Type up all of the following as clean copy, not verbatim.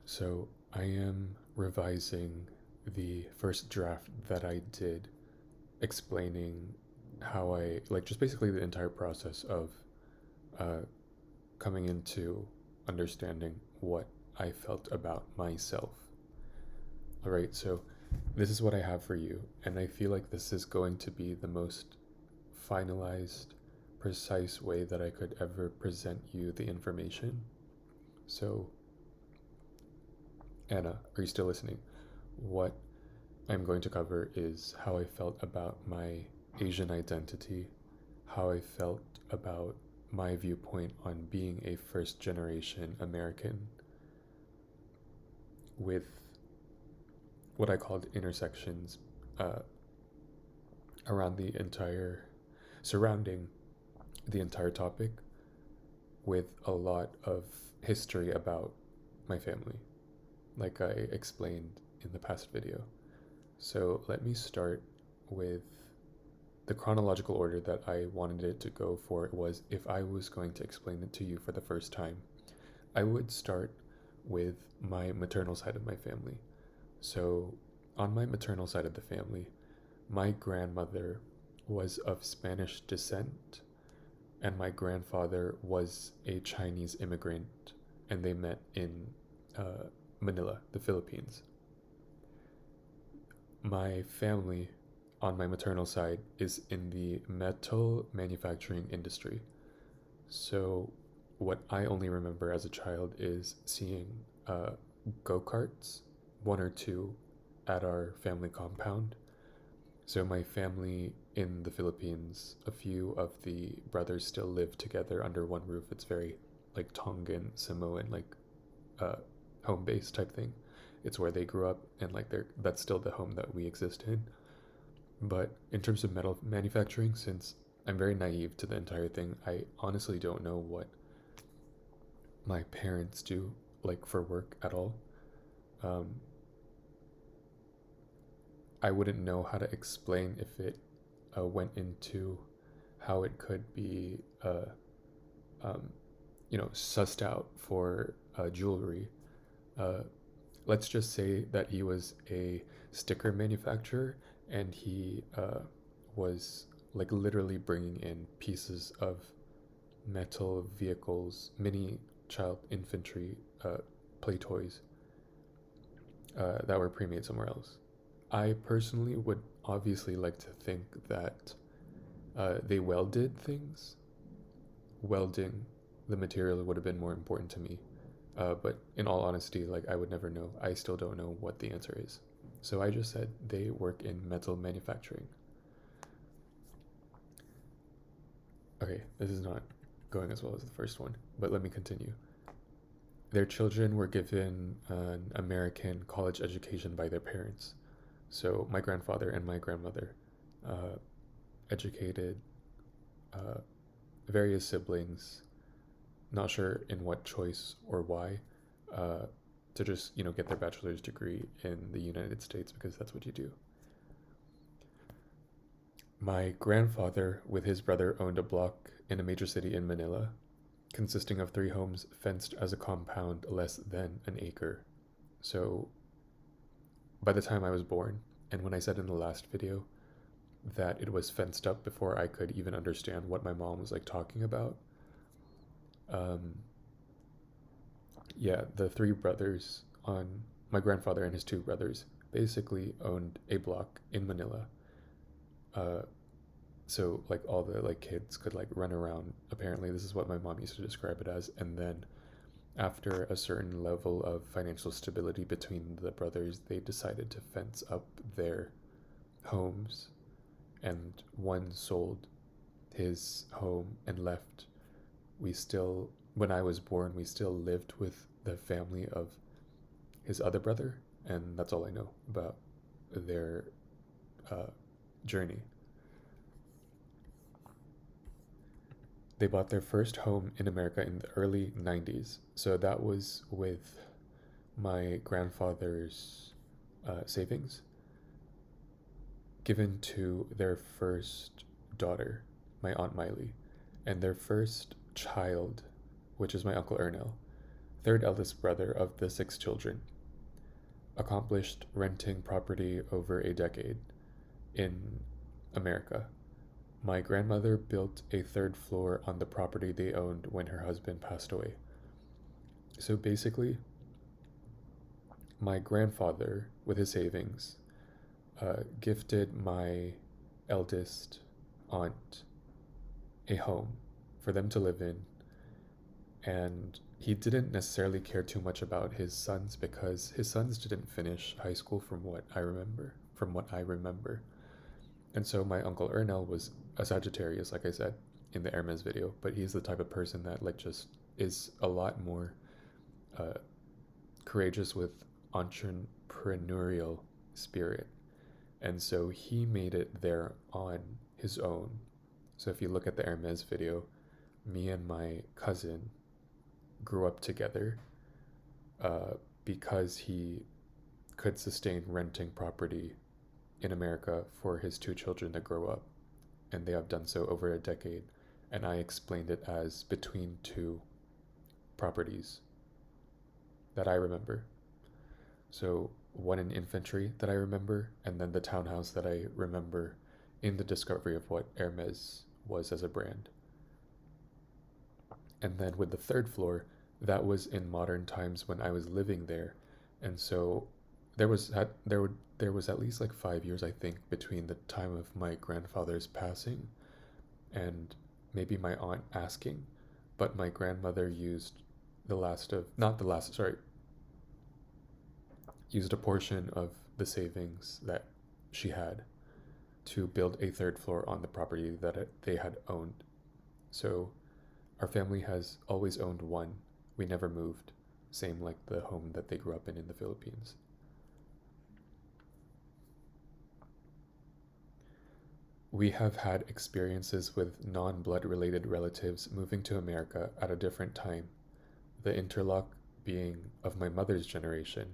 So I am revising the first draft that I did, explaining how I like just basically the entire process of uh, coming into understanding what I felt about myself. All right, so this is what I have for you, and I feel like this is going to be the most finalized, precise way that I could ever present you the information. So, Anna, are you still listening? What I'm going to cover is how I felt about my Asian identity, how I felt about my viewpoint on being a first generation American with what I called intersections uh, around the entire, surrounding the entire topic with a lot of history about my family, like I explained in the past video. So let me start with the chronological order that I wanted it to go for. Was if I was going to explain it to you for the first time, I would start with my maternal side of my family. So, on my maternal side of the family, my grandmother was of Spanish descent, and my grandfather was a Chinese immigrant, and they met in Manila, the Philippines. My family on my maternal side is in the metal manufacturing industry. So, what I only remember as a child is seeing uh, go karts, one or two, at our family compound. So, my family in the Philippines, a few of the brothers still live together under one roof. It's very like Tongan, Samoan, like uh, home base type thing. It's where they grew up, and like that's still the home that we exist in. But in terms of metal manufacturing, since I'm very naive to the entire thing, I honestly don't know what my parents do like for work at all. Um, I wouldn't know how to explain if it went into how it could be, um, sussed out for jewelry. Uh, let's just say that he was a sticker manufacturer and he was like literally bringing in pieces of metal vehicles, mini child infantry play toys that were pre made somewhere else. I personally would obviously like to think that they welded things. Welding the material would have been more important to me. But in all honesty, like I would never know. I still don't know what the answer is. So I just said they work in metal manufacturing. Okay, this is not going as well as the first one, but let me continue. Their children were given an American college education by their parents. So my grandfather and my grandmother uh, educated uh, various siblings, not sure in what choice or why, uh, to just get their bachelor's degree in the United States because that's what you do. My grandfather, with his brother, owned a block in a major city in Manila, consisting of three homes fenced as a compound less than an acre. So by the time I was born, and when I said in the last video that it was fenced up before I could even understand what my mom was like talking about, um, yeah, the three brothers on my grandfather and his two brothers basically owned a block in Manila. Uh, so like all the like kids could like run around. Apparently, this is what my mom used to describe it as. And then after a certain level of financial stability between the brothers, they decided to fence up their homes, and one sold his home and left. We still, when I was born, we still lived with the family of his other brother, and that's all I know about their uh, journey. They bought their first home in America in the early 90s. So that was with my grandfather's savings given to their first daughter, my Aunt Miley, and their first child, which is my Uncle Ernell, third eldest brother of the 6 children, accomplished renting property over a decade in America. My grandmother built a third floor on the property they owned when her husband passed away. So basically, my grandfather, with his savings, gifted my eldest aunt a home for them to live in, and he didn't necessarily care too much about his sons because his sons didn't finish high school from what I remember. And so my uncle Ernell was a Sagittarius, like I said in the Hermes video, but he's the type of person that like just is a lot more uh, courageous with entrepreneurial spirit. And so he made it there on his own. So if you look at the Hermes video, me and my cousin grew up together because he could sustain renting property in America for his 2 children to grow up. And they have done so over a decade. And I explained it as between two properties that I remember. So one in infantry that I remember, and then the townhouse that I remember in the discovery of what Hermes was as a brand. And then with the third floor, that was in modern times when I was living there. And so there was at least like 5 years, I think, between the time of my grandfather's passing and maybe my aunt asking. But my grandmother used used a portion of the savings that she had to build a third floor on the property that they had owned. So our family has always owned one. We never moved. Same like the home that they grew up in the Philippines. We have had experiences with non-blood related relatives moving to America at a different time, the interlock being of my mother's generation,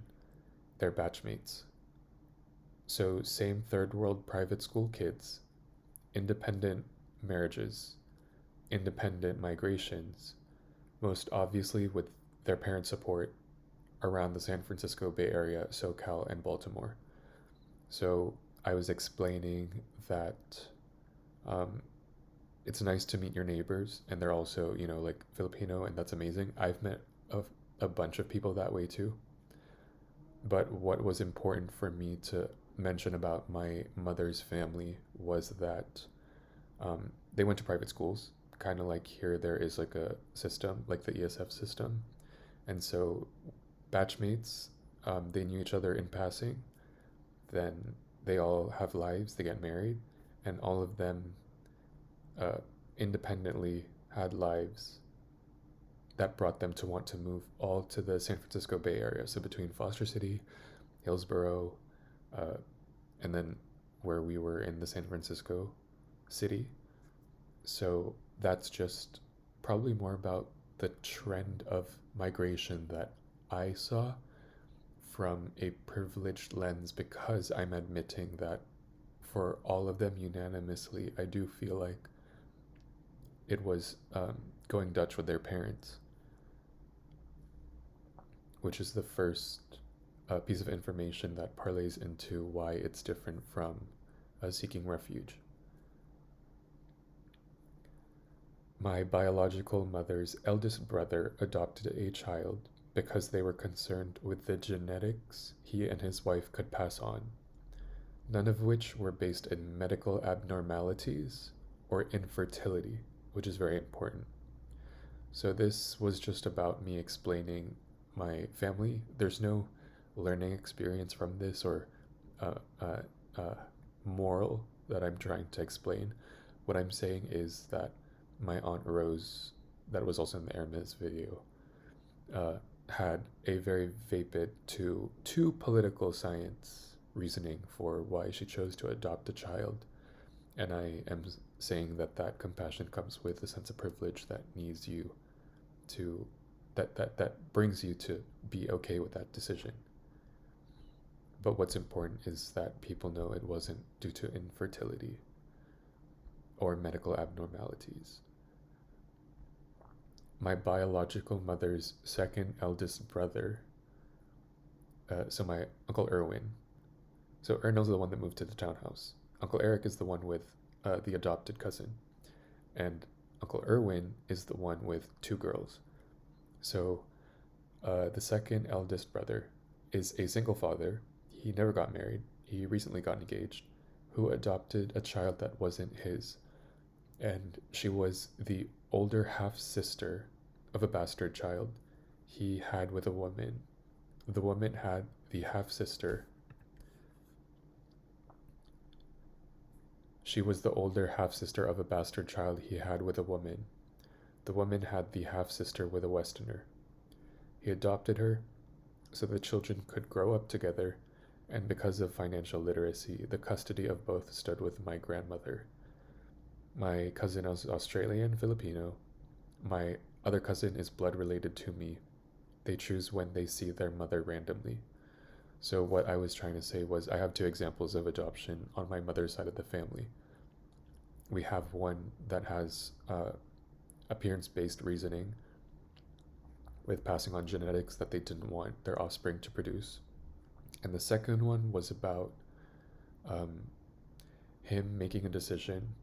their batchmates. So, same third world private school kids, independent marriages, independent migrations, most obviously with their parent support around the San Francisco Bay Area, SoCal, and Baltimore. So, I was explaining that um, it's nice to meet your neighbors, and they're also, like Filipino, and that's amazing. I've met a bunch of people that way too. But what was important for me to mention about my mother's family was that they went to private schools, kind of like here there is like a system, like the ESF system. And so batchmates, they knew each other in passing. Then they all have lives, they get married, and all of them uh, independently had lives that brought them to want to move all to the San Francisco Bay Area. So between Foster City, Hillsborough, uh, and then where we were in the San Francisco city. So that's just probably more about the trend of migration that I saw from a privileged lens, because I'm admitting that for all of them unanimously, I do feel like it was going Dutch with their parents, which is the first piece of information that parlays into why it's different from seeking refuge. My biological mother's eldest brother adopted a child because they were concerned with the genetics he and his wife could pass on, none of which were based in medical abnormalities or infertility, which is very important. So this was just about me explaining my family. There's no learning experience from this or uh, uh, uh, moral that I'm trying to explain. What I'm saying is that my Aunt Rose, that was also in the Hermes video, had a very vapid to political science reasoning for why she chose to adopt a child. And I am saying that that compassion comes with a sense of privilege that needs you to, that brings you to be okay with that decision. But what's important is that people know it wasn't due to infertility or medical abnormalities. my biological mother's second eldest brother, so my Uncle Erwin. So Ernest is the one that moved to the townhouse. Uncle Eric is the one with the adopted cousin. And Uncle Erwin is the one with two girls. So the second eldest brother is a single father. He never got married. He recently got engaged, who adopted a child that wasn't his. And she was the older half sister of a bastard child he had with a woman. The woman had the half sister. She was the older half sister of a bastard child he had with a woman. The woman had the half sister with a Westerner. He adopted her so the children could grow up together, and because of financial literacy, the custody of both stood with my grandmother. My cousin is Australian Filipino. My other cousin is blood related to me. They choose when they see their mother randomly. So, what I was trying to say was, I have two examples of adoption on my mother's side of the family. We have one that has appearance based reasoning, with passing on genetics that they didn't want their offspring to produce. And the second one was about um, him making a decision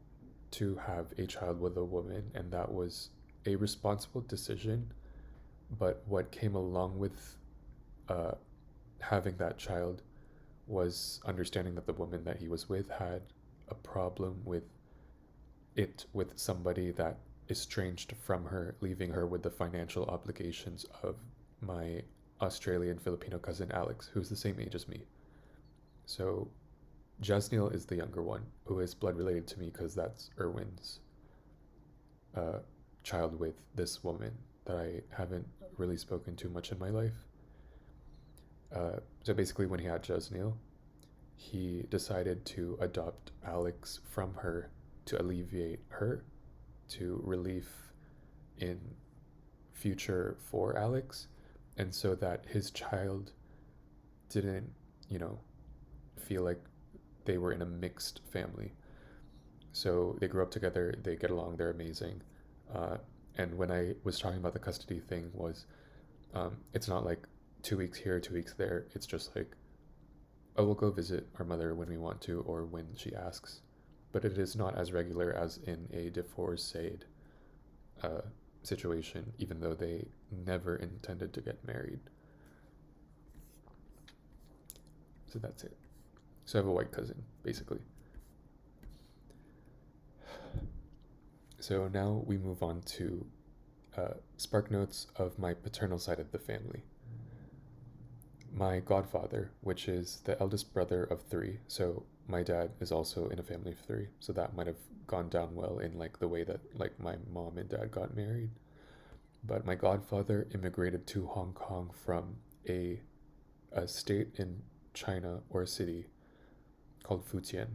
to have a child with a woman, and that was a responsible decision. But what came along with uh, having that child was understanding that the woman that he was with had a problem with somebody that estranged from her, leaving her with the financial obligations of my Australian Filipino cousin Alex, who's the same age as me. So Jasniel is the younger one, who is blood related to me because that's Erwin's uh, child with this woman that I haven't really spoken to much in my life. So basically, when he had Jasniel, he decided to adopt Alex from her to alleviate her, to relief in future for Alex, and so that his child didn't, you know, feel like they were in a mixed family. So they grew up together, they get along, they're amazing. And when I was talking about the custody thing, was it's not like 2 weeks here, 2 weeks there. It's just like, oh, we'll go visit our mother when we want to or when she asks. But it is not as regular as in a divorced uh, situation, even though they never intended to get married. So that's it. So I have a white cousin, basically. So now we move on to spark notes of my paternal side of the family. My godfather, which is the eldest brother of three, so my dad is also in a family of three, so that might have gone down well in like the way that like my mom and dad got married. But my godfather immigrated to Hong Kong from a state in China or a city called Fujian.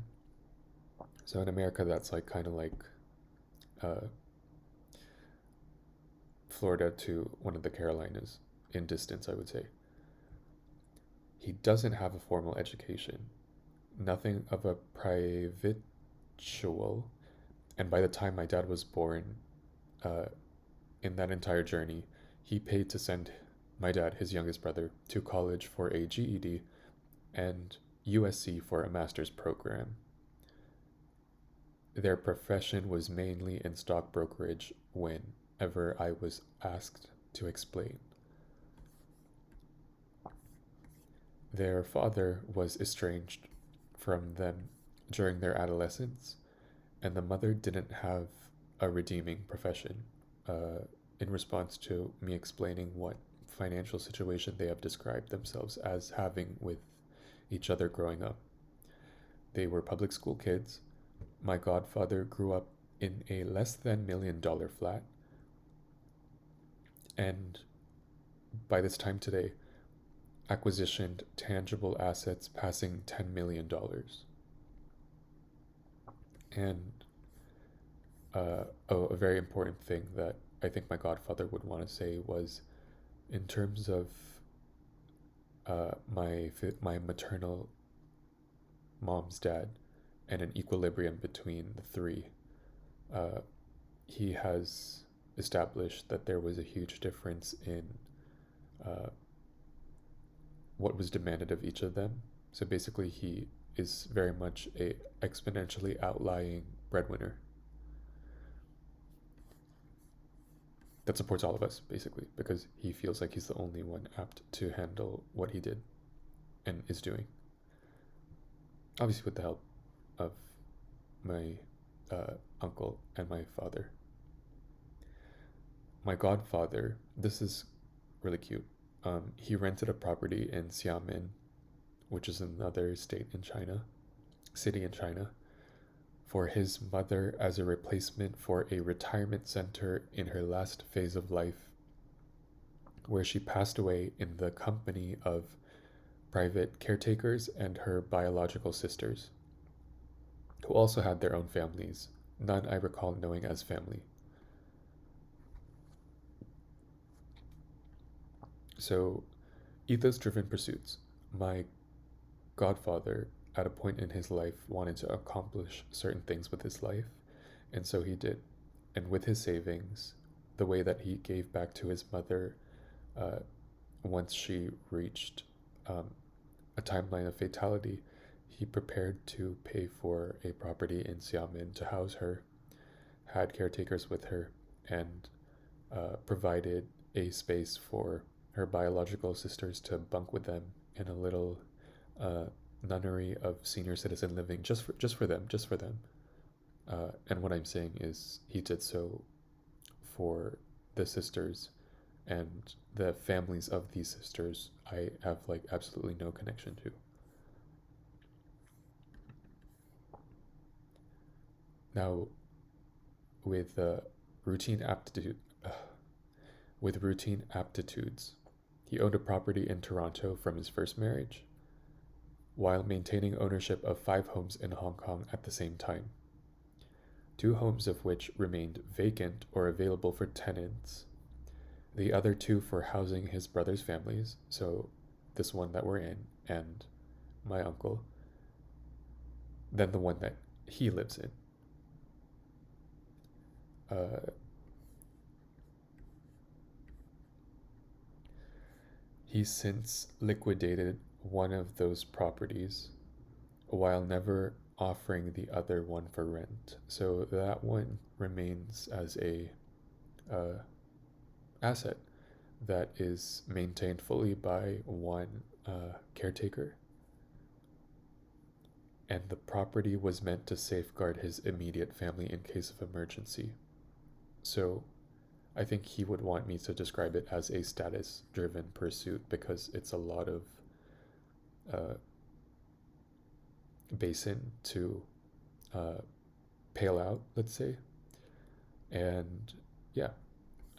So in America, that's like kind of like uh, Florida to one of the Carolinas in distance, I would say. He doesn't have a formal education, nothing of a private, and by the time my dad was born, uh, in that entire journey, he paid to send my dad, his youngest brother, to college for a GED and USC for a master's program. Their profession was mainly in stock brokerage whenever I was asked to explain. Their father was estranged from them during their adolescence, and the mother didn't have a redeeming profession. In response to me explaining what financial situation they have described themselves as having with each other growing up. They were public school kids. My godfather grew up in a less than $1 million flat, and by this time today, acquisitioned tangible assets passing $10 million. And a very important thing that I think my godfather would want to say was, in terms of my maternal mom's dad and an equilibrium between the three, uh, he has establish that there was a huge difference in uh, what was demanded of each of them. So basically, he is very much a exponentially outlying breadwinner that supports all of us, basically, because he feels like he's the only one apt to handle what he did and is doing. Obviously, with the help of my uncle and my father. My godfather, this is really cute. He rented a property in Xiamen, which is another state in China, city in China, for his mother as a replacement for a retirement center in her last phase of life, where she passed away in the company of private caretakers and her biological sisters, who also had their own families, none I recall knowing as family. So, ethos driven pursuits. My godfather, at a point in his life, wanted to accomplish certain things with his life, and so he did. And with his savings, the way that he gave back to his mother uh, once she reached um, a timeline of fatality, he prepared to pay for a property in Xiamen to house her, had caretakers with her, and provided a space for her biological sisters to bunk with them in a little uh, nunnery of senior citizen living, just for them. And what I'm saying is, he did so for the sisters and the families of these sisters. I have like absolutely no connection to. Now, with routine aptitude, with routine aptitudes, he owned a property in Toronto from his first marriage, while maintaining ownership of 5 homes in Hong Kong at the same time. 2 homes of which remained vacant or available for tenants, the other 2 for housing his brother's families, so this one that we're in and my uncle, then the one that he lives in. Uh, he's since liquidated one of those properties while never offering the other one for rent. So that one remains as a uh, asset that is maintained fully by one caretaker. And the property was meant to safeguard his immediate family in case of emergency. So I think he would want me to describe it as a status driven pursuit because it's a lot of uh, basin to uh, pale out, let's say. And yeah,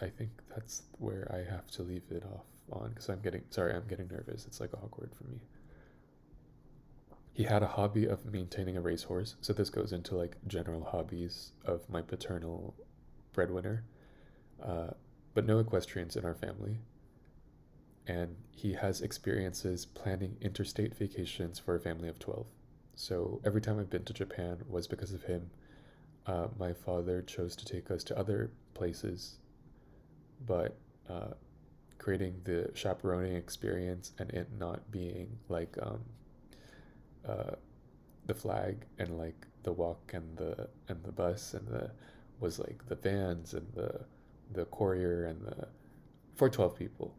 I think that's where I have to leave it off on because I'm getting nervous. It's like awkward for me. He had a hobby of maintaining a racehorse, so this goes into like general hobbies of my paternal breadwinner, uh, but no equestrians in our family. And he has experiences planning interstate vacations for a family of 12. So every time I've been to Japan was because of him. My father chose to take us to other places, but uh, creating the chaperoning experience and it not being like uh, the flag and like the walk and the bus and the was like the vans and the courier and the for 12 people.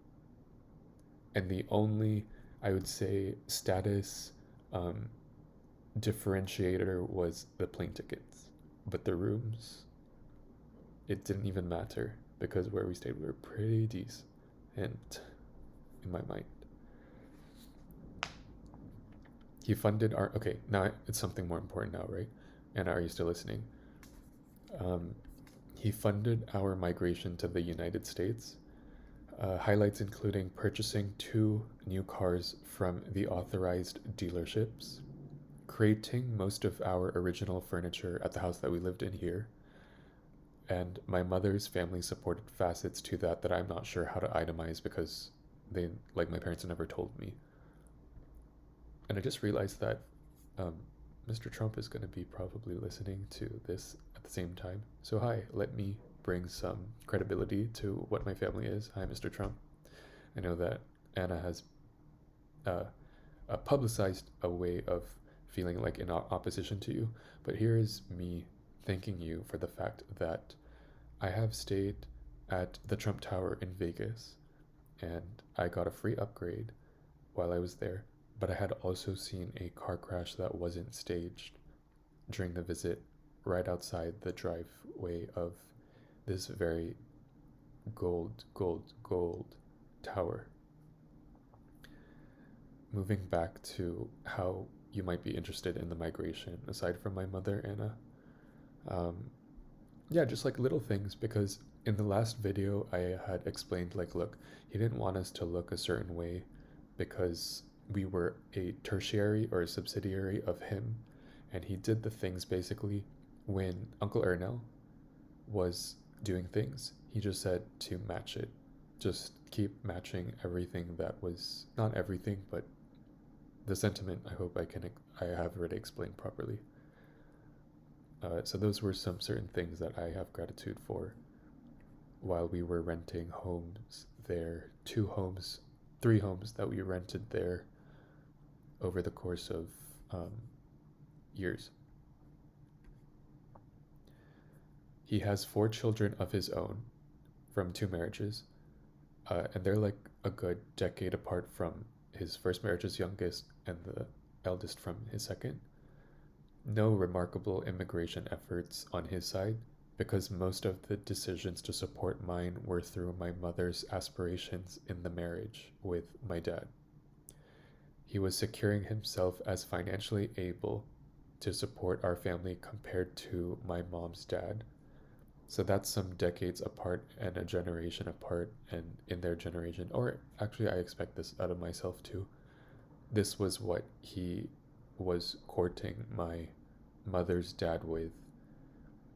And the only, I would say, status um, differentiator was the plane tickets, but the rooms, it didn't even matter because where we stayed we were pretty decent in my mind. He funded our, okay, now it's something more important now, right? And are you still listening? um, he funded our migration to the United States. Highlights including purchasing 2 new cars from the authorized dealerships, creating most of our original furniture at the house that we lived in here, and my mother's family supported facets to that I'm not sure how to itemize because they, like, my parents never told me. And I just realized that um, Mr. Trump is going to be probably listening to this at the same time. So hi, let me bring some credibility to what my family is. Hi, Mr. Trump. I know that Anna has uh, publicized a way of feeling like in opposition to you, but here is me thanking you for the fact that I have stayed at the Trump Tower in Vegas and I got a free upgrade while I was there, but I had also seen a car crash that wasn't staged during the visit right outside the driveway of this very gold tower. Moving back to how you might be interested in the migration, aside from my mother, Anna. Um, yeah, just like little things, because in the last video I had explained, like, look, he didn't want us to look a certain way because we were a tertiary or a subsidiary of him, and he did the things basically when Uncle Ernell was doing things. He just said to match it. Just keep matching everything that was not everything, but the sentiment. I have already explained properly. So those were some certain things that I have gratitude for while we were renting homes there. 2 homes, 3 homes that we rented there over the course of years. He has 4 children of his own from 2 marriages, and they're like a good decade apart from his first marriage's youngest and the eldest from his second. No remarkable immigration efforts on his side, because most of the decisions to support mine were through my mother's aspirations in the marriage with my dad. He was securing himself as financially able to support our family compared to my mom's dad. So that's some decades apart and a generation apart, and in their generation, or actually, I expect this out of myself too. This was what he was courting my mother's dad with,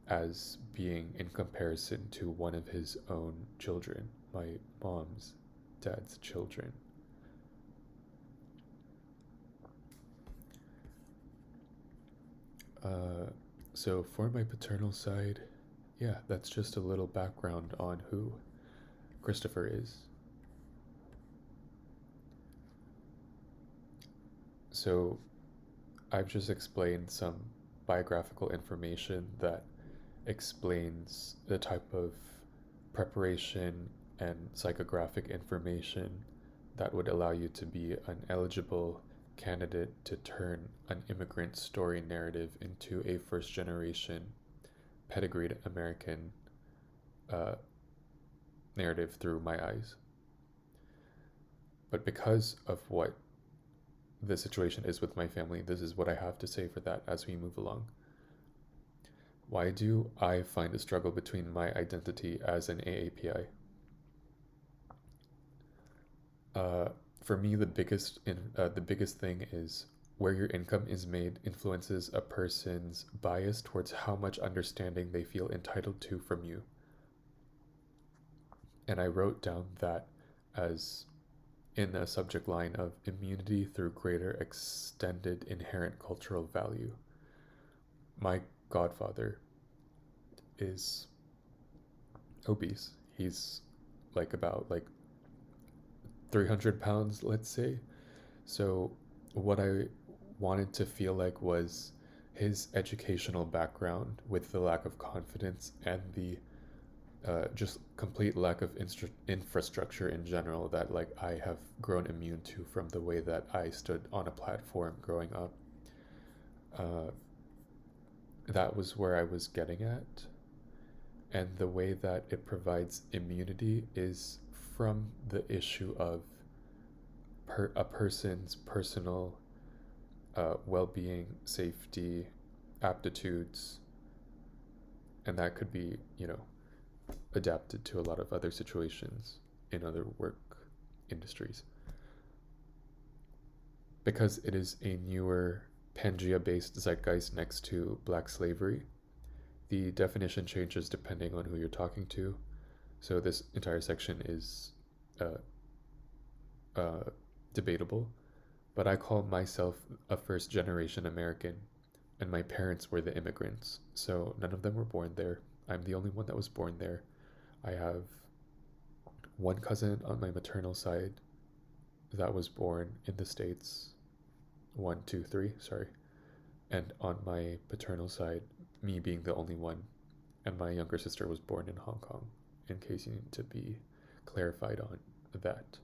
as being in comparison to one of his own children, my mom's dad's children. So for my paternal side, yeah, that's just a little background on who Christopher is. So I've just explained some biographical information that explains the type of preparation and psychographic information that would allow you to be an eligible candidate to turn an immigrant story narrative into a first generation pedigreed American narrative through my eyes. But because of what the situation is with my family, this is what I have to say for that as we move along. Why do I find a struggle between my identity as an AAPI? For me, the biggest thing is where your income is made influences a person's bias towards how much understanding they feel entitled to from you. And I wrote down that as in a subject line of immunity through greater extended inherent cultural value. My godfather is obese. He's about 300 pounds, let's say. So what I wanted to feel like was his educational background with the lack of confidence and the just complete lack of infrastructure in general that I have grown immune to from the way that I stood on a platform growing up. That was where I was getting at. And the way that it provides immunity is from the issue of a person's personal well-being, safety, aptitudes, and that could be, adapted to a lot of other situations in other work industries. Because it is a newer Pangea-based zeitgeist next to Black slavery, the definition changes depending on who you're talking to. So this entire section is debatable, but I call myself a first-generation American, and my parents were the immigrants, so none of them were born there. I'm the only one that was born there. I have one cousin on my maternal side that was born in the States. One, two, three, sorry. And on my paternal side, me being the only one, and my younger sister was born in Hong Kong, in case you need to be clarified on that.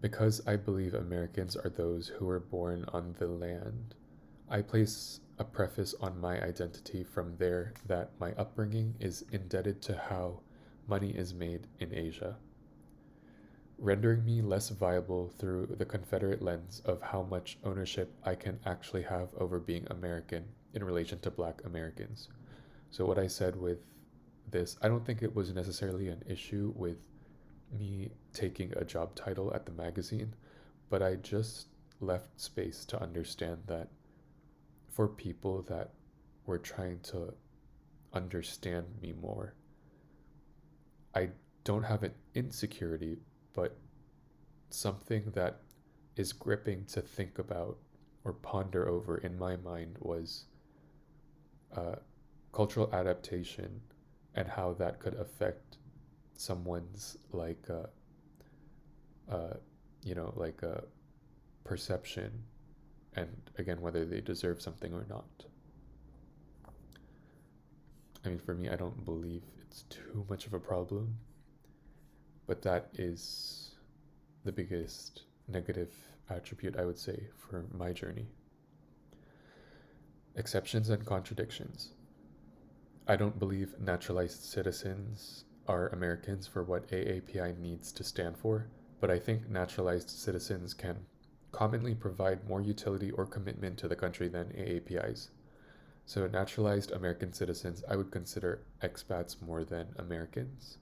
Because I believe Americans are those who were born on the land, I place a preface on my identity from there that my upbringing is indebted to how money is made in Asia, rendering me less viable through the Confederate lens of how much ownership I can actually have over being American in relation to black Americans. So, what I said with this, I don't think it was necessarily an issue with me taking a job title at the magazine, but I just left space to understand that for people that were trying to understand me more, I don't have an insecurity, but something that is gripping to think about or ponder over in my mind was uh, cultural adaptation and how that could affect someone's uh, like a perception, and again whether they deserve something or not. I mean, for me, I don't believe it's too much of a problem, but that is the biggest negative attribute I would say for my journey. Exceptions and contradictions. I don't believe naturalized citizens are Americans for what AAPI needs to stand for, but I think naturalized citizens can commonly provide more utility or commitment to the country than AAPIs. So, naturalized American citizens, I would consider expats more than Americans.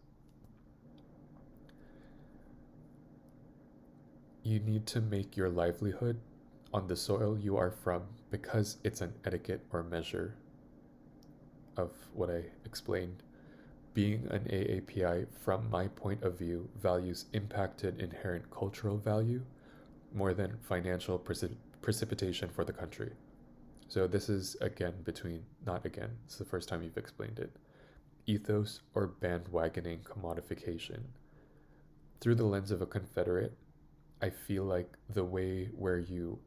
You need to make your livelihood on the soil you are from because it's an etiquette or measure of what I explained. Being an AAPI, from my point of view, values impacted inherent cultural value more than financial precipitation for the country. So this is again between, not again, it's the first time you've explained it, ethos or bandwagoning commodification. Through the lens of a Confederate, I feel like the way where you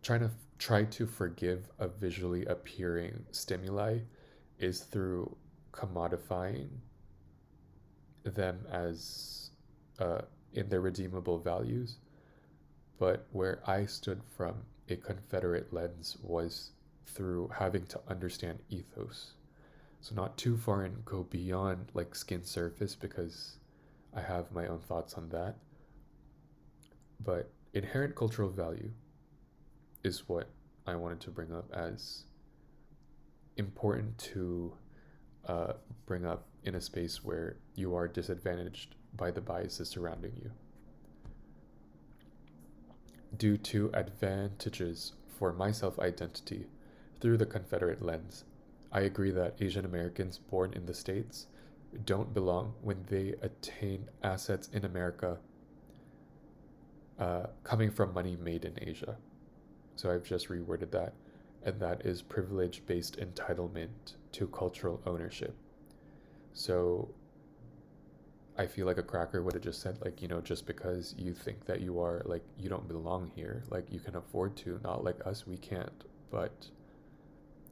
try to forgive a visually appearing stimuli is through commodifying them as in their redeemable values. But where I stood from a Confederate lens was through having to understand ethos. So not too far and go beyond like skin surface because I have my own thoughts on that. But inherent cultural value is what I wanted to bring up as important to uh, bring up in a space where you are disadvantaged by the biases surrounding you. Due to advantages for my self identity through the Confederate lens, I agree that Asian Americans born in the States don't belong when they attain assets in America coming from money made in Asia. So I've just reworded that, and that is privilege based entitlement to cultural ownership. So I feel like a cracker would have just said, like, just because you think that you are, like, you don't belong here, like, you can afford to, not like us, we can't, but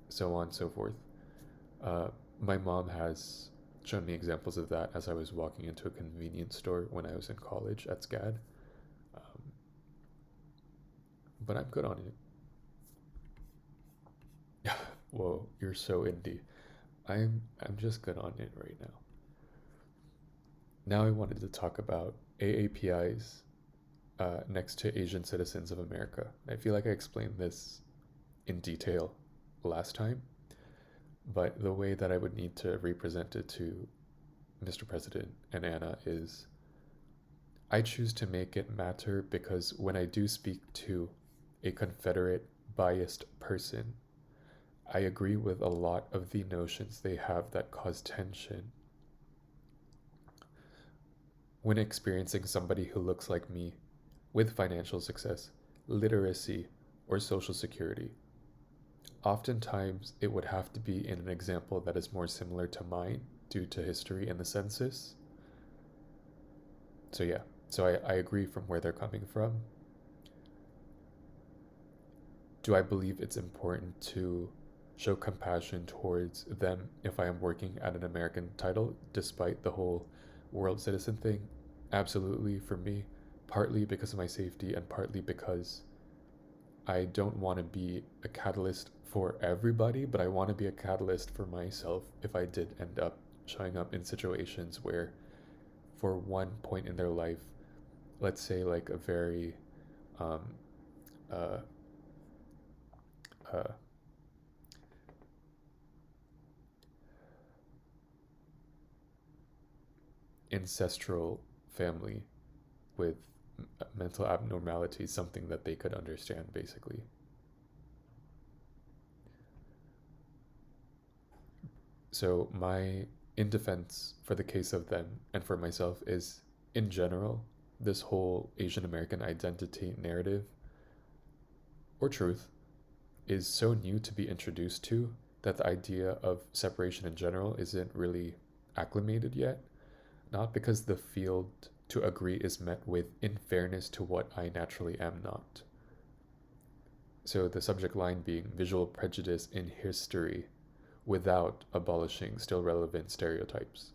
so on and so forth. Uh, my mom has shown me examples of that as I was walking into a convenience store when I was in college at SCAD. Um, but I'm good on it. Whoa, you're so indie. I'm just good on it right now. Now I wanted to talk about AAPIs next to Asian Citizens of America. I feel like I explained this in detail last time, but the way that I would need to represent it to Mr. President and Anna is I choose to make it matter because when I do speak to a Confederate biased person, I agree with a lot of the notions they have that cause tension when experiencing somebody who looks like me with financial success, literacy, or social security. Oftentimes, it would have to be in an example that is more similar to mine due to history and the census. So, yeah, so I agree from where they're coming from. Do I believe it's important to show compassion towards them if I am working at an American title, despite the whole world citizen thing? Absolutely, for me, partly because of my safety and partly because I don't want to be a catalyst for everybody, but I want to be a catalyst for myself if I did end up showing up in situations where, for one point in their life, let's say like a very um, uh, uh, ancestral family with mental abnormalities, something that they could understand, basically. So, my in defense for the case of them and for myself is in general, this whole Asian American identity narrative or truth is so new to be introduced to that the idea of separation in general isn't really acclimated yet. Not because the field to agree is met with in fairness to what I naturally am not. So the subject line being visual prejudice in history without abolishing still relevant stereotypes.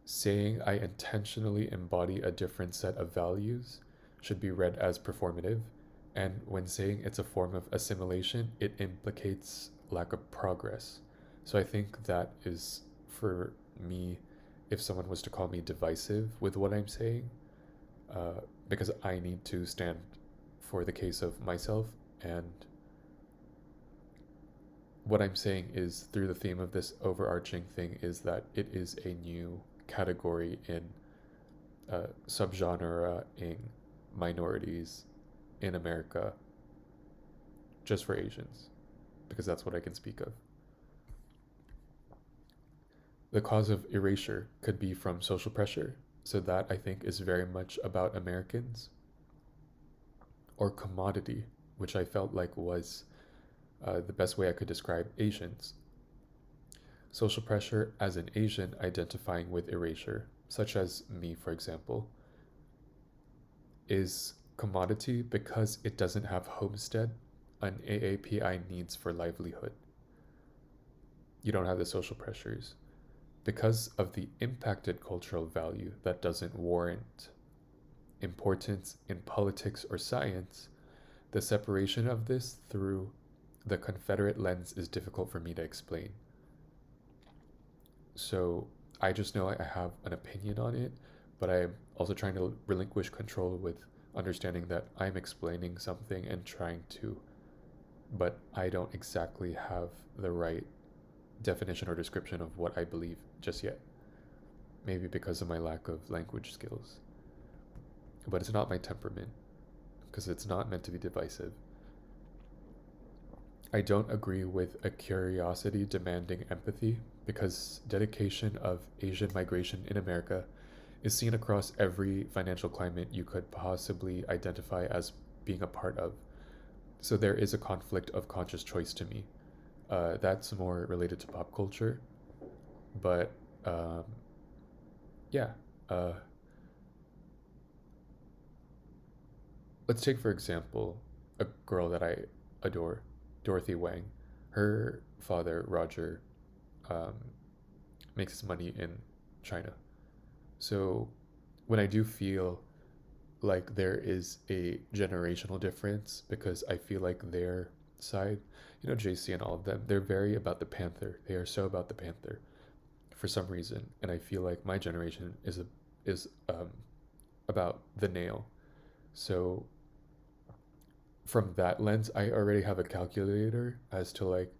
Saying I intentionally embody a different set of values should be read as performative, and when saying it's a form of assimilation, it implicates lack of progress. So I think that is, for me, if someone was to call me divisive with what I'm saying, uh, because I need to stand for the case of myself, and what I'm saying is through the theme of this overarching thing is that it is a new category in subgenre in minorities in America just for Asians, because that's what I can speak of. The cause of erasure could be from social pressure, so that I think is very much about Americans, or commodity, which I felt like was the best way I could describe Asians. Social pressure as an Asian identifying with erasure, such as me, for example, is commodity because it doesn't have homestead, an AAPI needs for livelihood. You don't have the social pressures. Because of the impacted cultural value that doesn't warrant importance in politics or science, the separation of this through the Confederate lens is difficult for me to explain. So I just know I have an opinion on it, but I'm also trying to relinquish control with understanding that I'm explaining something and trying to, but I don't exactly have the right definition or description of what I believe just yet. Maybe because of my lack of language skills. But it's not my temperament, because it's not meant to be divisive. I don't agree with a curiosity demanding empathy because dedication of Asian migration in America is seen across every financial climate you could possibly identify as being a part of. So there is a conflict of conscious choice to me. That's more related to pop culture, but um, yeah. Uh, let's take for example a girl that I adore, Dorothy Wang. Her father, Roger, um, makes his money in China. So when I do feel like there is a generational difference, because I feel like their side, JC and all of them, they're very about the panther. They are so about the panther for some reason, and I feel like my generation is about the nail. So from that lens, I already have a calculator as to like,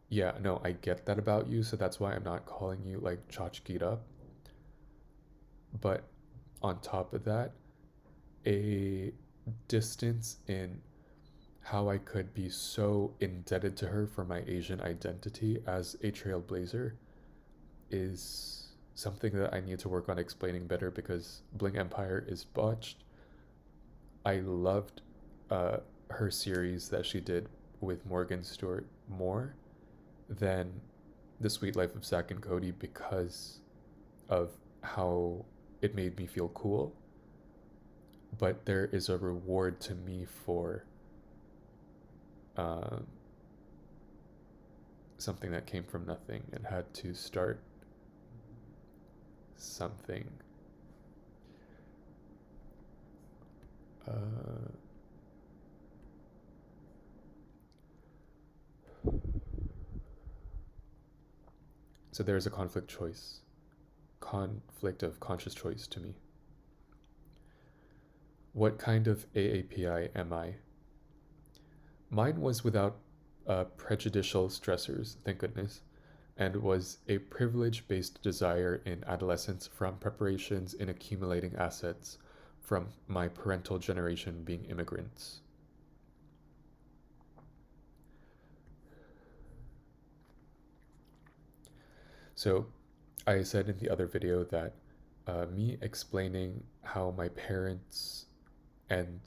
yeah, no, I get that about you, so that's why I'm not calling you like tchotchked up. But on top of that, a distance in how I could be so indebted to her for my Asian identity as a trailblazer is something that I need to work on explaining better because Bling Empire is botched. I loved uh, her series that she did with Morgan Stewart more than The Sweet Life of Zack and Cody because of how it made me feel cool. But there is a reward to me for uh, something that came from nothing and had to start something. Uh, so there is a conflict of conscious choice to me. What kind of AAPI am I? Mine was without prejudicial stressors, thank goodness, and was a privilege based desire in adolescence from preparations in accumulating assets from my parental generation being immigrants. So, I said in the other video that me explaining how my parents and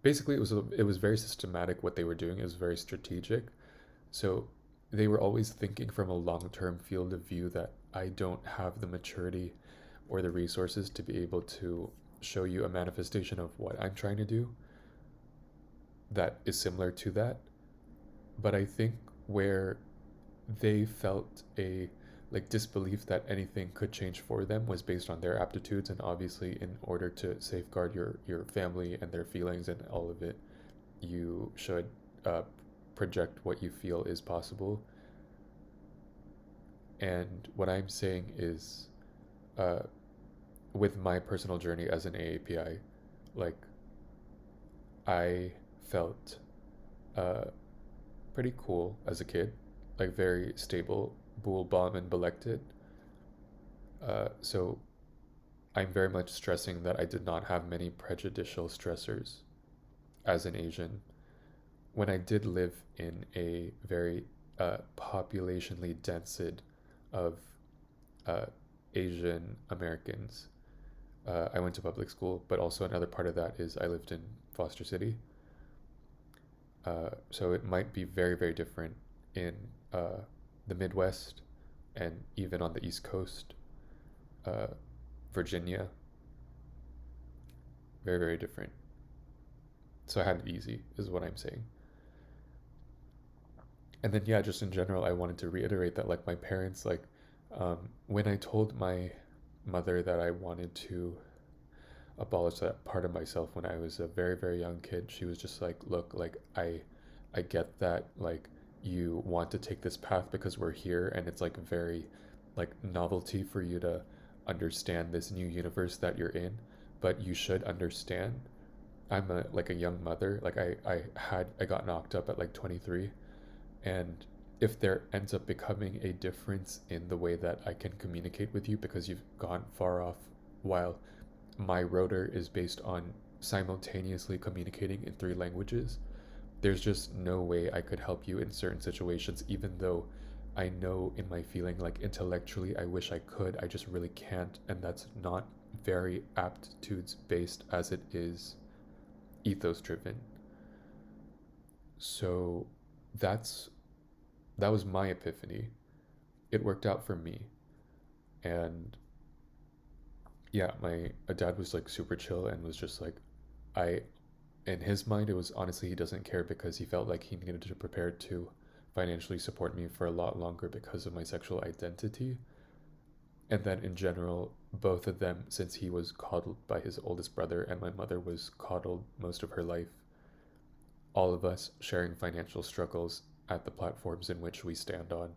basically it was very systematic what they were doing. It was very strategic. So they were always thinking from a long-term field of view that I don't have the maturity or the resources to be able to show you a manifestation of what I'm trying to do that is similar to that. But I think where they felt a like disbelief that anything could change for them was based on their aptitudes, and obviously in order to safeguard your family and their feelings and all of it, you should uh, project what you feel is possible. And what I'm saying is, uh, with my personal journey as an AAPI, like I felt uh, pretty cool as a kid, like very stable, bool bomb and belected. So I'm very much stressing that I did not have many prejudicial stressors as an Asian. When I did live in a very populationally dense of uh, Asian Americans, I went to public school, but also another part of that is I lived in Foster City. So it might be very, very different in uh, the Midwest and even on the East Coast, uh, Virginia. Very, very different. So I had it easy, is what I'm saying. And then, yeah, just in general, I wanted to reiterate that, like, my parents, like, when I told my mother that I wanted to abolish that part of myself when I was a very, very young kid, she was just like, look, like, I get that, like, you want to take this path because we're here and it's like very like novelty for you to understand this new universe that you're in, but you should understand I'm a like a young mother. Like I got knocked up at like 23, and if there ends up becoming a difference in the way that I can communicate with you because you've gone far off while my rotor is based on simultaneously communicating in three languages, there's just no way I could help you in certain situations, even though I know in my feeling like intellectually I wish I could, I just really can't, and that's not very aptitudes based as it is ethos driven. So that's that was my epiphany. It worked out for me. And yeah, my dad was like super chill and was just like I in his mind it was honestly he doesn't care because he felt like he needed to prepare to financially support me for a lot longer because of my sexual identity. And then in general, both of them, since he was coddled by his oldest brother and my mother was coddled most of her life, all of us sharing financial struggles at the platforms in which we stand on,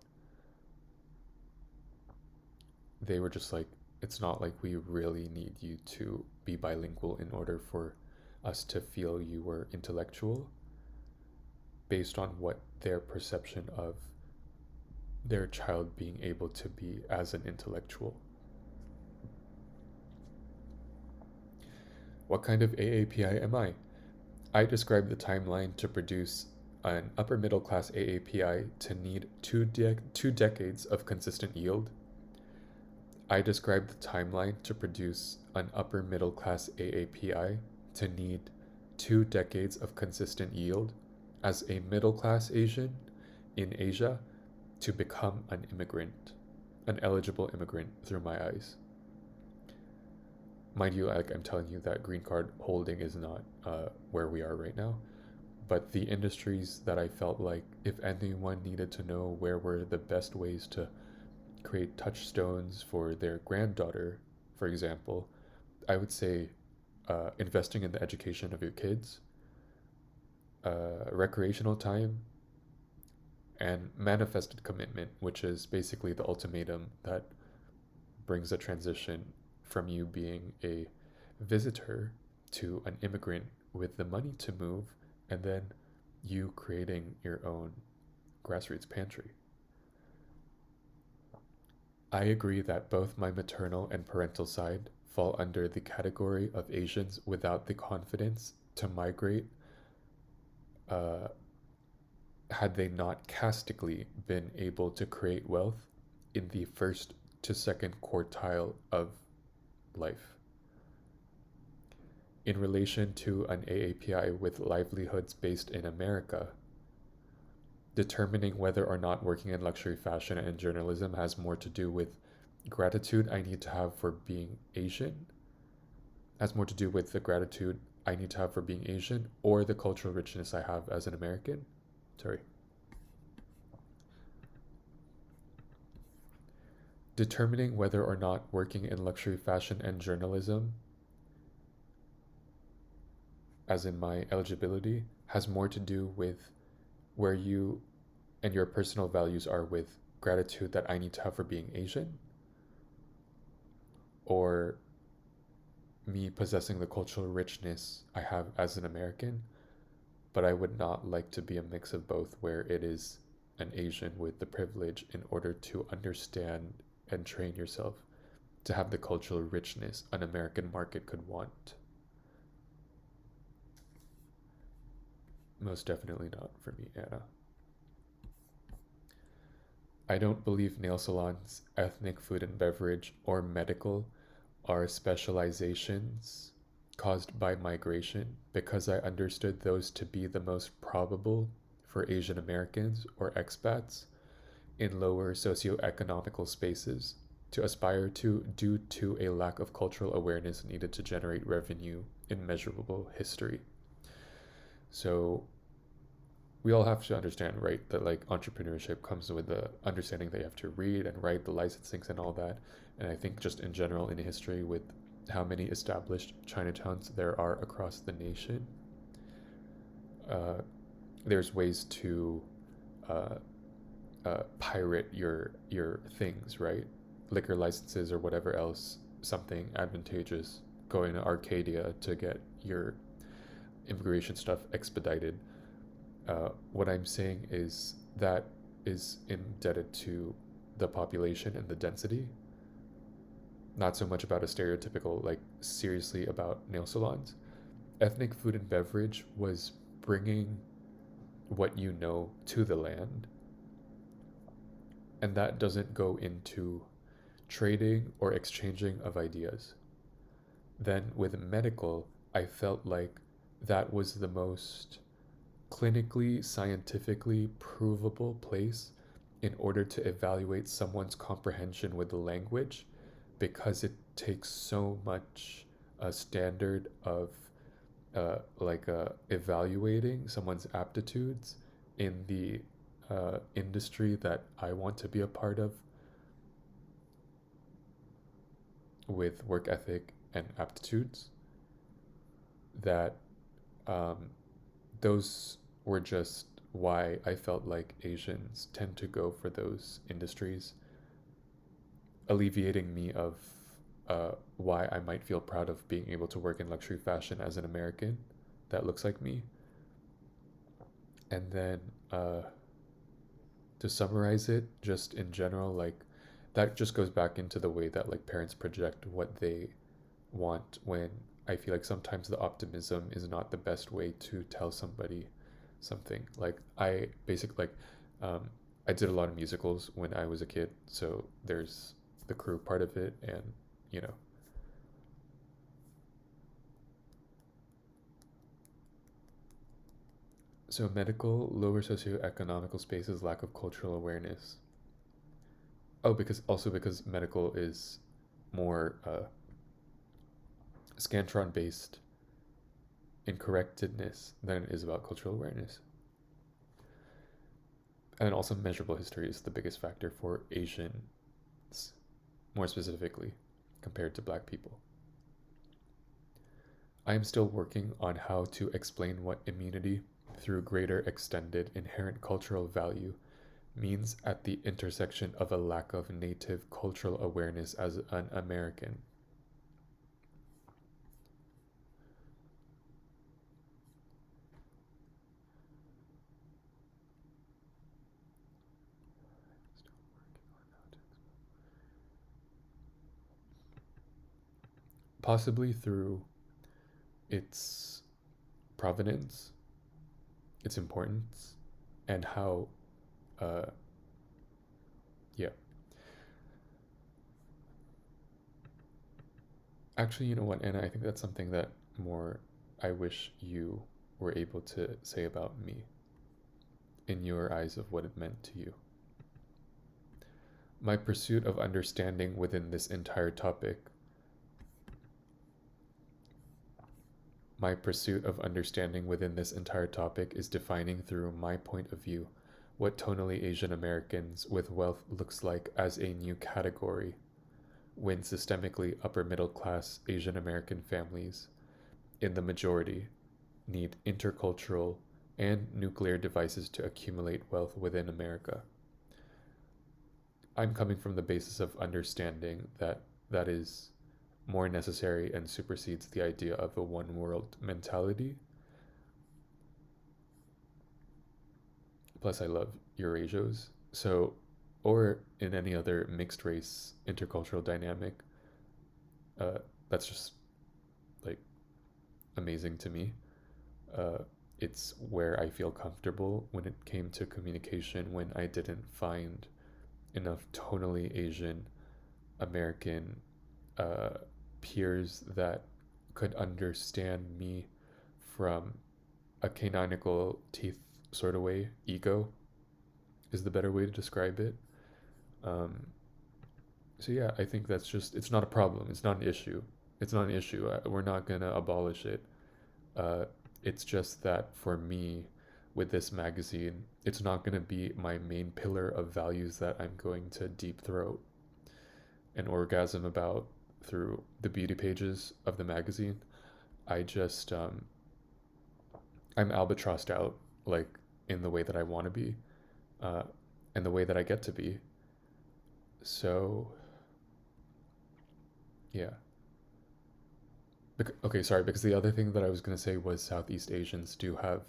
they were just like, it's not like we really need you to be bilingual in order for us to feel you were intellectual based on what their perception of their child being able to be as an intellectual. What kind of AAPI am I? I described the timeline to produce an upper middle class AAPI to need two decades of consistent yield. I described the timeline to produce an upper middle class AAPI to need 2 decades of consistent yield as a middle class Asian in Asia to become an immigrant, an eligible immigrant through my eyes. Mind you, like I'm telling you that green card holding is not where we are right now, but the industries that I felt like if anyone needed to know where were the best ways to create touchstones for their granddaughter, for example, I would say investing in the education of your kids, recreational time, and manifested commitment, which is basically the ultimatum that brings a transition from you being a visitor to an immigrant with the money to move, and then you creating your own grassroots pantry. I agree that both my maternal and parental side fall under the category of Asians without the confidence to migrate uh, had they not castically been able to create wealth in the first to second quartile of life. In relation to an AAPI with livelihoods based in America, determining whether or not working in luxury fashion and journalism has more to do with gratitude I need to have for being Asian, has more to do with the gratitude I need to have for being Asian, or the cultural richness I have as an American. Sorry. Determining whether or not working in luxury fashion and journalism, as in my eligibility, has more to do with where you and your personal values are with gratitude that I need to have for being Asian, or me possessing the cultural richness I have as an American, but I would not like to be a mix of both where it is an Asian with the privilege in order to understand and train yourself to have the cultural richness an American market could want. Most definitely not for me, Anna. I don't believe nail salons, ethnic food and beverage, or medical are specializations caused by migration because I understood those to be the most probable for Asian Americans or expats in lower socioeconomical spaces to aspire to due to a lack of cultural awareness needed to generate revenue in measurable history. So we all have to understand, right, that like entrepreneurship comes with the understanding that you have to read and write the licensings and all that. And I think just in general in history, with how many established Chinatowns there are across the nation, there's ways to uh, pirate your things, right? Liquor licenses or whatever else, something advantageous. Going to Arcadia to get your immigration stuff expedited. What I'm saying is that is indebted to the population and the density. Not so much about a stereotypical, like, seriously about nail salons. Ethnic food and beverage was bringing what you know to the land. And that doesn't go into trading or exchanging of ideas. Then with medical, I felt like that was the most clinically, scientifically provable place in order to evaluate someone's comprehension with the language because it takes so much a standard of evaluating someone's aptitudes in the industry that I want to be a part of with work ethic and aptitudes that um, those were just why I felt like Asians tend to go for those industries, alleviating me of why I might feel proud of being able to work in luxury fashion as an American that looks like me. And then to summarize it, just in general, like that just goes back into the way that like parents project what they want when I feel like sometimes the optimism is not the best way to tell somebody something. Like I basically like I did a lot of musicals when I was a kid, so there's the crew part of it, and you know. So medical, lower socioeconomical spaces, lack of cultural awareness. Oh, because medical is more scantron based in correctedness than it is about cultural awareness. And also measurable history is the biggest factor for Asians, more specifically, compared to black people. I am still working on how to explain what immunity through greater extended inherent cultural value means at the intersection of a lack of native cultural awareness as an American. Possibly through its provenance, its importance, and how, uh, yeah. Actually, you know what, Anna? I think that's something that more I wish you were able to say about me in your eyes of what it meant to you. My pursuit of understanding within this entire topic, my pursuit of understanding within this entire topic is defining through my point of view what tonally Asian Americans with wealth looks like as a new category when systemically upper middle class Asian American families, in the majority, need intercultural and nuclear devices to accumulate wealth within America. I'm coming from the basis of understanding that that is more necessary and supersedes the idea of a one world mentality. Plus, I love Eurasios. So, or in any other mixed race intercultural dynamic, uh, that's just like amazing to me. Uh, it's where I feel comfortable when it came to communication when I didn't find enough tonally Asian American uh, peers that could understand me from a canonical teeth sort of way. Ego is the better way to describe it. Um, so yeah, I think that's just it's not a problem. It's not an issue. It's not an issue. We're not gonna abolish it. Uh, it's just that for me, with this magazine, it's not gonna be my main pillar of values that I'm going to deep throat an orgasm about through the beauty pages of the magazine. I just I'm albatrossed out like in the way that I want to be, uh, and the way that I get to be. So yeah. Okay, sorry. Because the other thing that I was gonna say was a Southeast Asians do have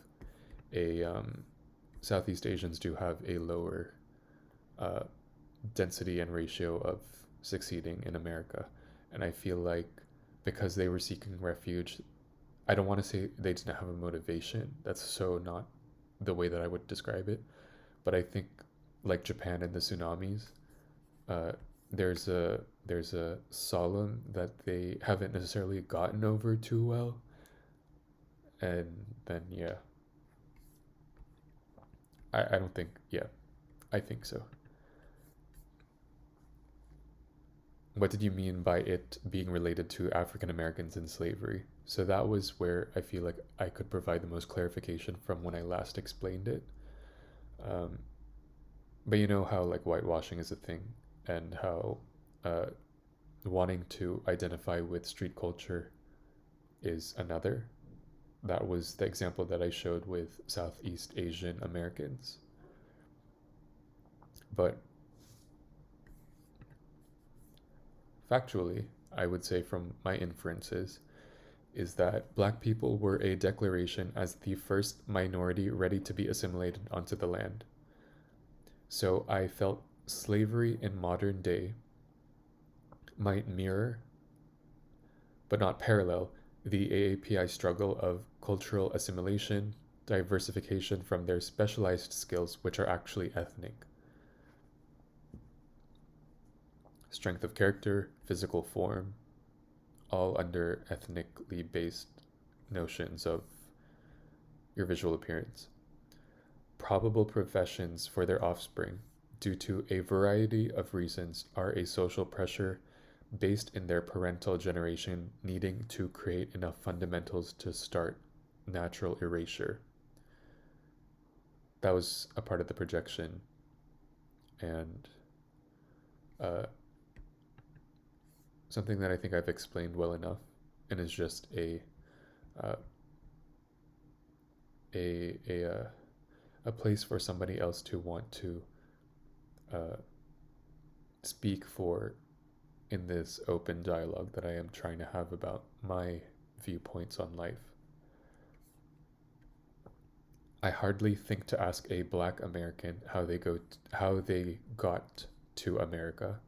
a lower uh, density and ratio of succeeding in America, and I feel like because they were seeking refuge, I don't want to say they didn't have a motivation. That's so not the way that I would describe it. But I think, like Japan and the tsunamis, uh, there's a solemn that they haven't necessarily gotten over too well, and then yeah, I don't think yeah, I think so. What did you mean by it being related to African Americans in slavery? So that was where I feel like I could provide the most clarification from when I last explained it. Um, but you know how like whitewashing is a thing, and how uh, wanting to identify with street culture is another. That was the example that I showed with Southeast Asian Americans. But factually, I would say from my inferences, is that black people were a declaration as the first minority ready to be assimilated onto the land. So I felt slavery in modern day might mirror, but not parallel, the AAPI struggle of cultural assimilation, diversification from their specialized skills, which are actually ethnic, strength of character, physical form, all under ethnically based notions of your visual appearance. Probable professions for their offspring, due to a variety of reasons, are a social pressure based in their parental generation needing to create enough fundamentals to start natural erasure. That was a part of the projection, and uh, something that I think I've explained well enough, and is just uh, a a uh, a place for somebody else to want to uh, speak for in this open dialogue that I am trying to have about my viewpoints on life. I hardly think to ask a Black American how they got to America,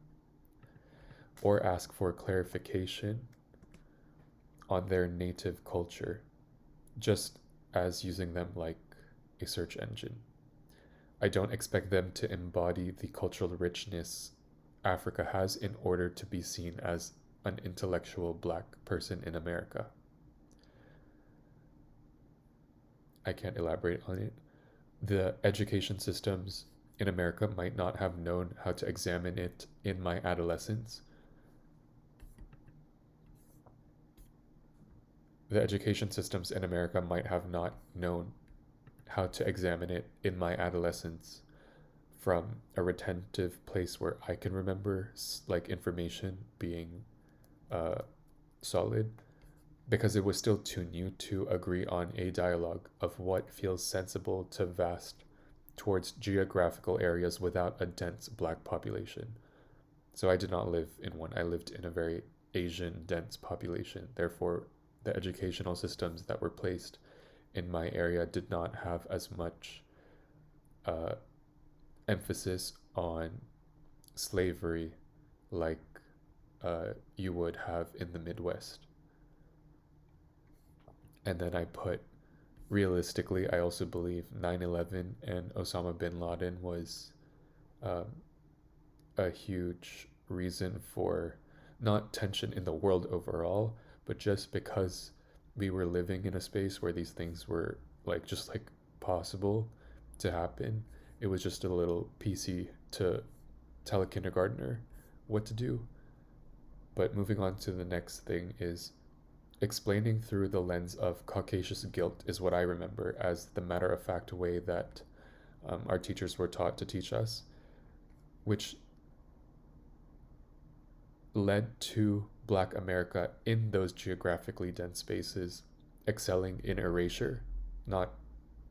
or ask for clarification on their native culture, just as using them like a search engine. I don't expect them to embody the cultural richness Africa has in order to be seen as an intellectual Black person in America. I can't elaborate on it. The education systems in America might not have known how to examine it in my adolescence. The education systems in America might have not known how to examine it in my adolescence from a retentive place where I can remember like information being uh, solid, because it was still too new to agree on a dialogue of what feels sensible to vast towards geographical areas without a dense Black population. So I did not live in one. I lived in a very Asian dense population. Therefore, the educational systems that were placed in my area did not have as much uh, emphasis on slavery like you would have in the Midwest. And then I put, realistically, I also believe 9/11 and Osama bin Laden was um, a huge reason for not tension in the world overall, but just because we were living in a space where these things were like just like possible to happen. It was just a little PC to tell a kindergartner what to do. But moving on to the next thing is explaining through the lens of Caucasus guilt is what I remember as the matter of fact way that our teachers were taught to teach us, which led to Black America in those geographically dense spaces excelling in erasure, not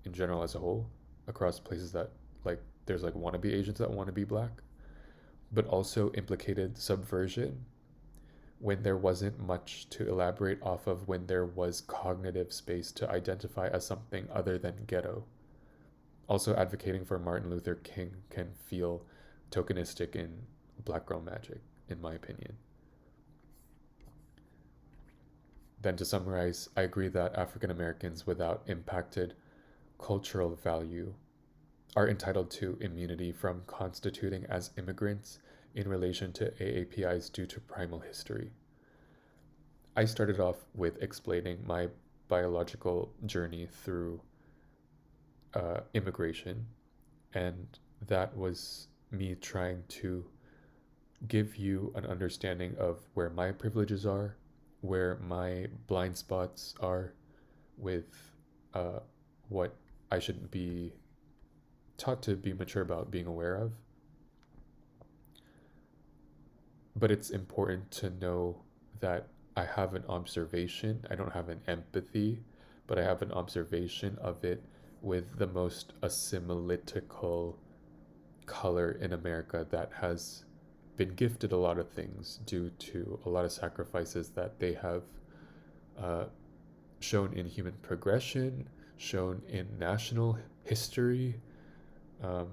in general as a whole, across places that like there's like wannabe Asians that want to be Black, but also implicated subversion when there wasn't much to elaborate off of, when there was cognitive space to identify as something other than ghetto. Also, advocating for Martin Luther King can feel tokenistic in Black Girl Magic, in my opinion. Then, to summarize, I agree that African Americans without impacted cultural value are entitled to immunity from constituting as immigrants in relation to AAPIs due to primal history. I started off with explaining my biological journey through immigration, and that was me trying to give you an understanding of where my privileges are, where my blind spots are, with uh, what I should be taught to be mature about being aware of. But it's important to know that I have an observation. I don't have an empathy, but I have an observation of it with the most assimilatical color in America that has been gifted a lot of things due to a lot of sacrifices that they have uh, shown in human progression, shown in national history. Um,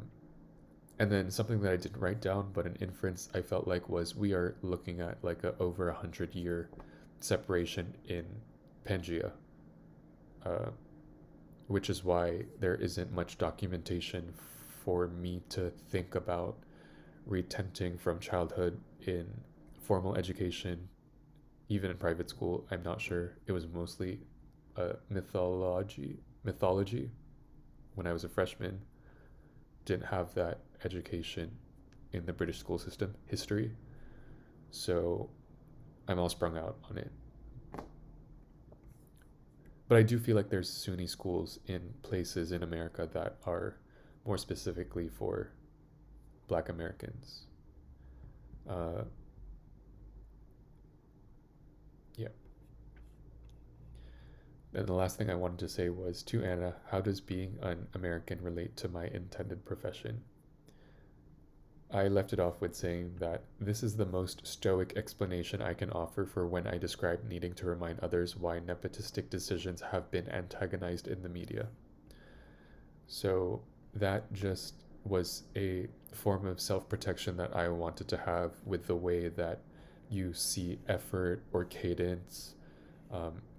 and then something that I didn't write down, but an inference I felt like was we are looking at like a over 100-year separation in Pangea, uh, which is why there isn't much documentation for me to think about retenting from childhood in formal education, even in private school. I'm not sure. It was mostly mythology when I was a freshman. Didn't have that education in the British school system, history. So I'm all sprung out on it. But I do feel like there's SUNY schools in places in America that are more specifically for Black Americans. Uh, yeah. And the last thing I wanted to say was to Anna, how does being an American relate to my intended profession? I left it off with saying that this is the most stoic explanation I can offer for when I describe needing to remind others why nepotistic decisions have been antagonized in the media. So that just was a form of self protection that I wanted to have with the way that you see effort or cadence,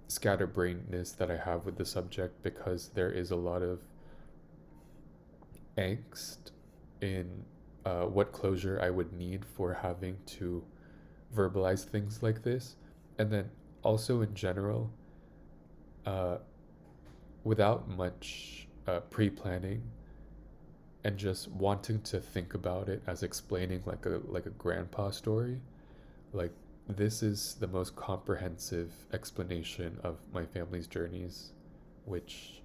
scatterbrainedness that I have with the subject, because there is a lot of angst in what closure I would need for having to verbalize things like this. And then also in general, uh, without much pre planning and just wanting to think about it as explaining like a grandpa story, like this is the most comprehensive explanation of my family's journeys, which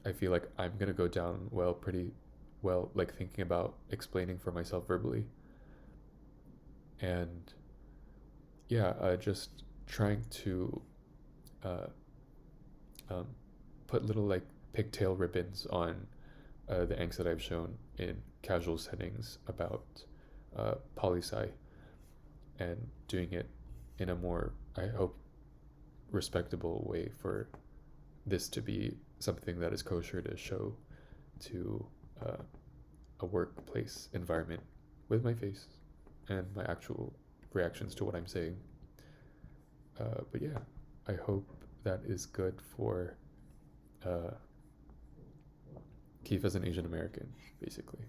I feel like I'm gonna go down well, pretty well, like thinking about explaining for myself verbally. And yeah, just trying to uh, um, put little like pigtail ribbons on the angst that I've shown in casual settings about poli sci, and doing it in a more, I hope, respectable way for this to be something that is kosher to show to uh, a workplace environment with my face and my actual reactions to what I'm saying. But yeah, I hope that is good for uh, Keefe as an Asian American, basically.